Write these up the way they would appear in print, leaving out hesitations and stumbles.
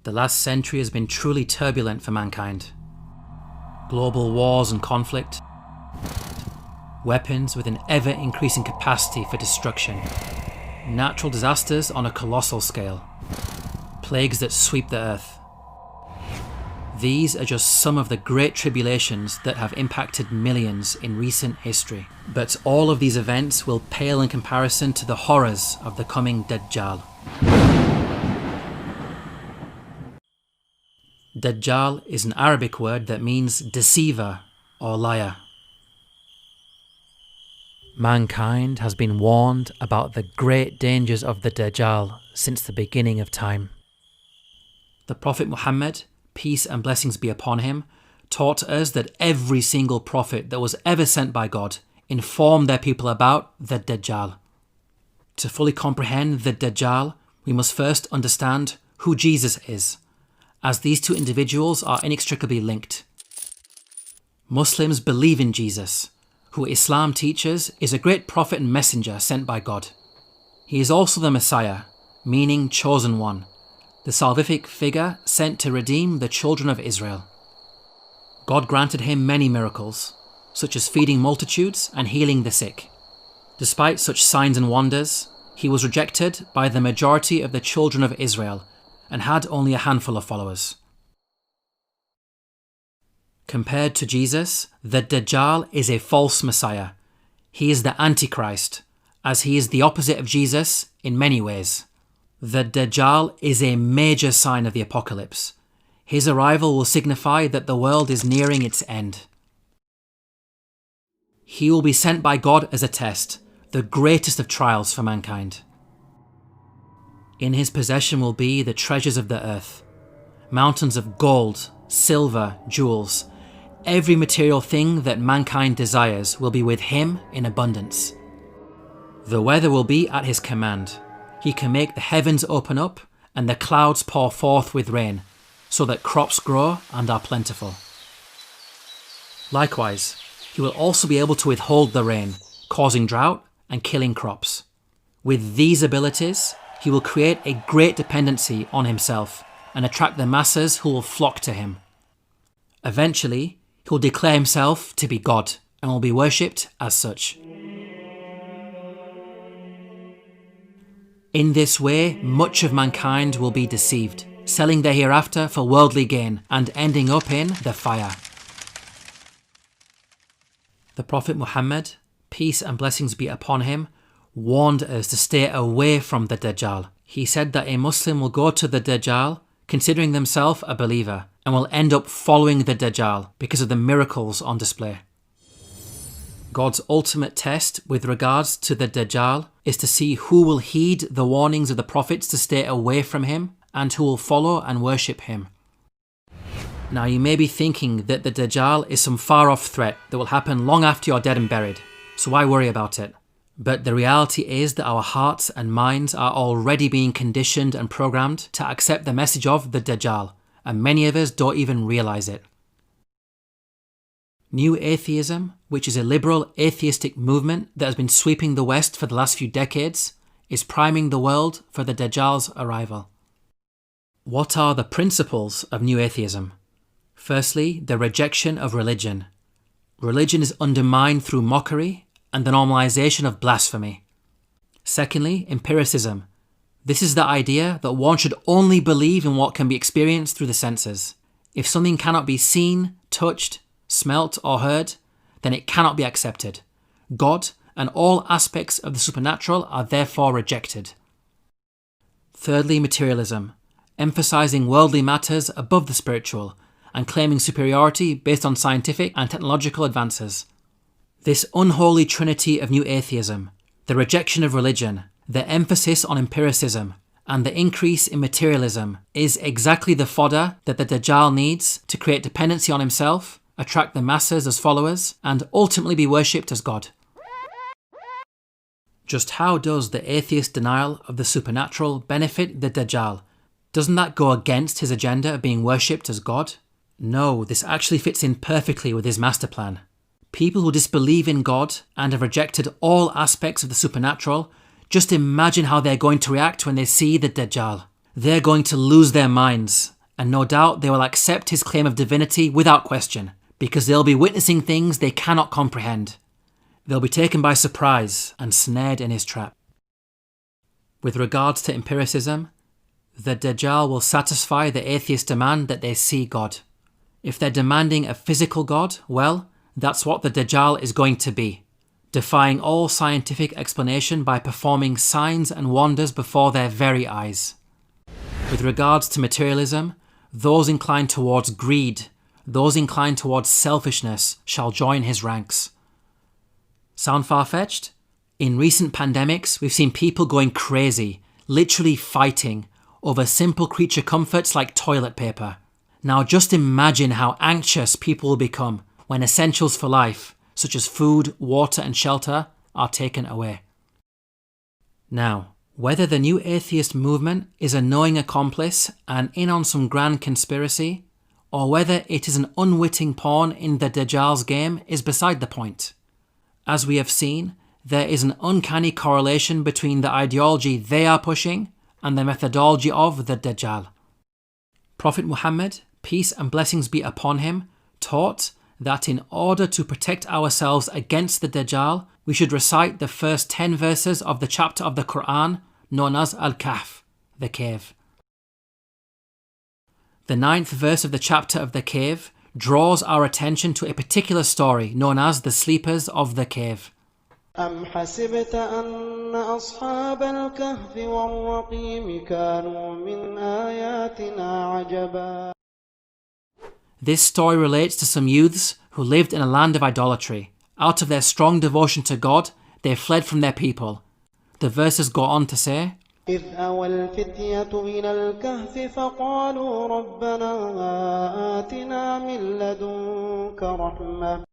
The last century has been truly turbulent for mankind. Global wars and conflict, weapons with an ever-increasing capacity for destruction, natural disasters on a colossal scale, plagues that sweep the earth. These are just some of the great tribulations that have impacted millions in recent history. But all of these events will pale in comparison to the horrors of the coming Dajjal. Dajjal is an Arabic word that means deceiver or liar. Mankind has been warned about the great dangers of the Dajjal since the beginning of time. The Prophet Muhammad, peace and blessings be upon him, taught us that every single prophet that was ever sent by God informed their people about the Dajjal. To fully comprehend the Dajjal, we must first understand who Jesus is, as these two individuals are inextricably linked. Muslims believe in Jesus, who Islam teaches is a great prophet and messenger sent by God. He is also the Messiah, meaning chosen one, the salvific figure sent to redeem the children of Israel. God granted him many miracles, such as feeding multitudes and healing the sick. Despite such signs and wonders, he was rejected by the majority of the children of Israel and had only a handful of followers. Compared to Jesus, the Dajjal is a false Messiah. He is the Antichrist, as he is the opposite of Jesus in many ways. The Dajjal is a major sign of the apocalypse. His arrival will signify that the world is nearing its end. He will be sent by God as a test, the greatest of trials for mankind. In his possession will be the treasures of the earth, mountains of gold, silver, jewels. Every material thing that mankind desires will be with him in abundance. The weather will be at his command. He can make the heavens open up and the clouds pour forth with rain, so that crops grow and are plentiful. Likewise, he will also be able to withhold the rain, causing drought and killing crops. With these abilities, he will create a great dependency on himself and attract the masses who will flock to him. Eventually, he will declare himself to be God and will be worshipped as such. In this way, much of mankind will be deceived, selling their hereafter for worldly gain and ending up in the fire. The Prophet Muhammad, peace and blessings be upon him, warned us to stay away from the Dajjal. He said that a Muslim will go to the Dajjal considering themselves a believer and will end up following the Dajjal because of the miracles on display. God's ultimate test with regards to the Dajjal is to see who will heed the warnings of the prophets to stay away from him and who will follow and worship him. Now you may be thinking that the Dajjal is some far off threat that will happen long after you're dead and buried, so why worry about it? But the reality is that our hearts and minds are already being conditioned and programmed to accept the message of the Dajjal, and many of us don't even realise it. New Atheism, which is a liberal atheistic movement that has been sweeping the West for the last few decades, is priming the world for the Dajjal's arrival. What are the principles of New Atheism? Firstly, the rejection of religion. Religion is undermined through mockery and the normalization of blasphemy. Secondly, empiricism. This is the idea that one should only believe in what can be experienced through the senses. If something cannot be seen, touched, smelt or heard, then it cannot be accepted. God and all aspects of the supernatural are therefore rejected. Thirdly, materialism, emphasizing worldly matters above the spiritual and claiming superiority based on scientific and technological advances. This unholy trinity of New Atheism, the rejection of religion, the emphasis on empiricism, and the increase in materialism is exactly the fodder that the Dajjal needs to create dependency on himself, attract the masses as followers, and ultimately be worshipped as God. Just how does the atheist denial of the supernatural benefit the Dajjal? Doesn't that go against his agenda of being worshipped as God? No, this actually fits in perfectly with his master plan. People who disbelieve in God and have rejected all aspects of the supernatural, just imagine how they're going to react when they see the Dajjal. they're going to lose their minds, and no doubt they will accept his claim of divinity without question, because they'll be witnessing things they cannot comprehend. They'll be taken by surprise and snared in his trap. With regards to empiricism, the Dajjal will satisfy the atheist demand that they see God. If they're demanding a physical God, well, that's what the Dajjal is going to be, defying all scientific explanation by performing signs and wonders before their very eyes. With regards to materialism, those inclined towards greed, those inclined towards selfishness shall join his ranks. Sound far-fetched? In recent pandemics, we've seen people going crazy, literally fighting, over simple creature comforts like toilet paper. Now just imagine how anxious people will become when essentials for life, such as food, water and shelter, are taken away. Now, whether the new atheist movement is a knowing accomplice and in on some grand conspiracy, or whether it is an unwitting pawn in the Dajjal's game is beside the point. As we have seen, there is an uncanny correlation between the ideology they are pushing and the methodology of the Dajjal. Prophet Muhammad, peace and blessings be upon him, taught that in order to protect ourselves against the Dajjal, we should recite the first 10 verses of the chapter of the Quran known as Al-Kahf, the cave. The 9th verse of the chapter of the cave draws our attention to a particular story known as the sleepers of the cave. أم حسبت أن أصحاب الكهف والرقيم كانوا من آياتنا عجبا. This story relates to some youths who lived in a land of idolatry. Out of their strong devotion to God, they fled from their people. The verses go on to say, إذ أوى الفتية إلى الكهف فقالوا ربنا آتنا من لدنك رحمة.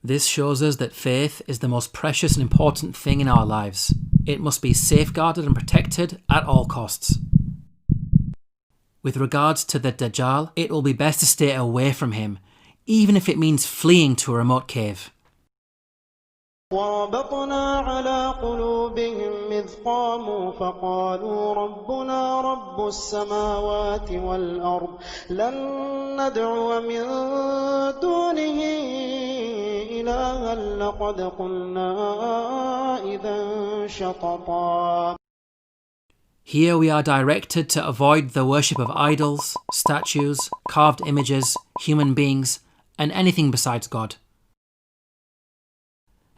This shows us that faith is the most precious and important thing in our lives. It must be safeguarded and protected at all costs. With regards to the Dajjal, it will be best to stay away from him, even if it means fleeing to a remote cave. وربطنا على قلوبهم إذ قاموا فقالوا ربنا رب السماوات والأرض لن ندعو من دونه إلها لقد قلنا إذا شططا. Here we are directed to avoid the worship of idols, statues, carved images, human beings, and anything besides God.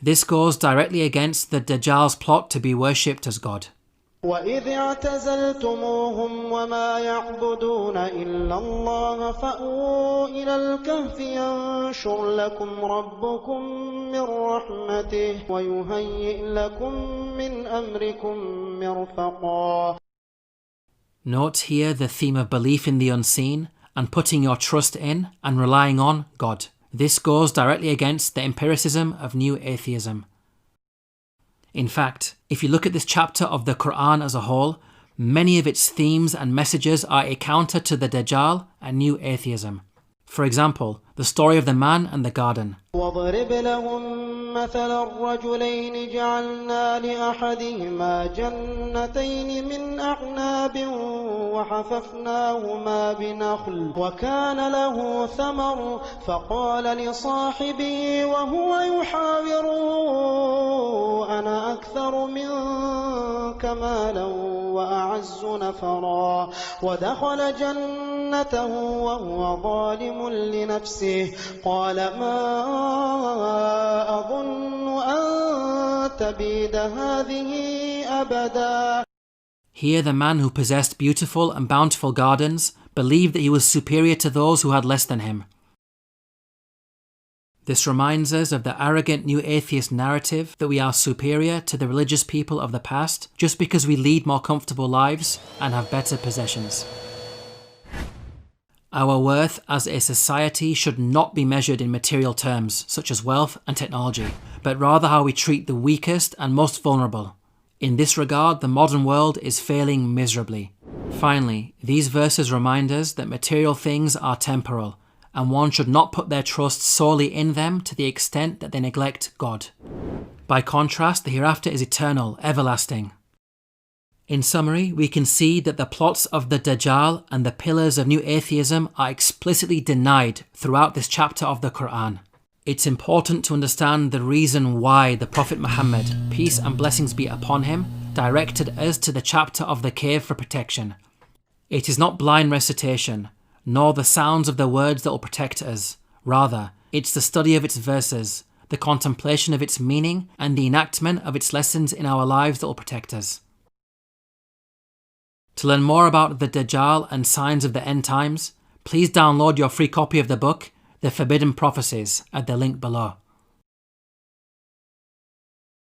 This goes directly against the Dajjal's plot to be worshipped as God. وَإِذِ اعْتَزَلْتُمُوهُمْ وَمَا يَعْبُدُونَ إِلَّا اللَّهَ فَأْوُوا إِلَى الْكَهْفِ يَنشُرْ لَكُمْ رَبُّكُمْ مِنْ رَحْمَتِهِ وَيُهَيِّئْ لَكُمْ مِنْ أَمْرِكُمْ مِرْفَقًا. Note here the theme of belief in the unseen and putting your trust in and relying on God. This goes directly against the empiricism of new atheism. In fact, if you look at this chapter of the Quran as a whole, many of its themes and messages are a counter to the Dajjal and new atheism. For example, the story of the man and the garden. وَاضْرِبْ لَهُم مَّثَلَ الرَّجُلَيْنِ جَعَلْنَا لِأَحَدِهِمَا جَنَّتَيْنِ مِنْ أَعْنَابٍ وَحَفَفْنَاهُمَا بِنَخْلٍ وَكَانَ لَهُ ثَمَرٌ فَقَالَ لِصَاحِبِهِ وَهُوَ يُحَاوِرُهُ أَنَا أَكْثَرُ مِنكَ مَالًا وَأَعَزُّ نَفَرًا وَدَخَلَ جَنَّتَهُ وَهُوَ ظَالِمٌ لِنَفْسِهِ قال ما أظن أن تبيد هذه أبدا. Here the man who possessed beautiful and bountiful gardens believed that he was superior to those who had less than him. This reminds us of the arrogant new atheist narrative that we are superior to the religious people of the past just because we lead more comfortable lives and have better possessions. Our worth as a society should not be measured in material terms, such as wealth and technology, but rather how we treat the weakest and most vulnerable. In this regard, the modern world is failing miserably. Finally, these verses remind us that material things are temporal, and one should not put their trust solely in them to the extent that they neglect God. By contrast, the hereafter is eternal, everlasting. In summary, we can see that the plots of the Dajjal and the pillars of new atheism are explicitly denied throughout this chapter of the Quran. It's important to understand the reason why the Prophet Muhammad, peace and blessings be upon him, directed us to the chapter of the cave for protection. It is not blind recitation, nor the sounds of the words that will protect us. Rather, it's the study of its verses, the contemplation of its meaning, and the enactment of its lessons in our lives that will protect us. To learn more about the Dajjal and signs of the end times, please download your free copy of the book, The Forbidden Prophecies, at the link below.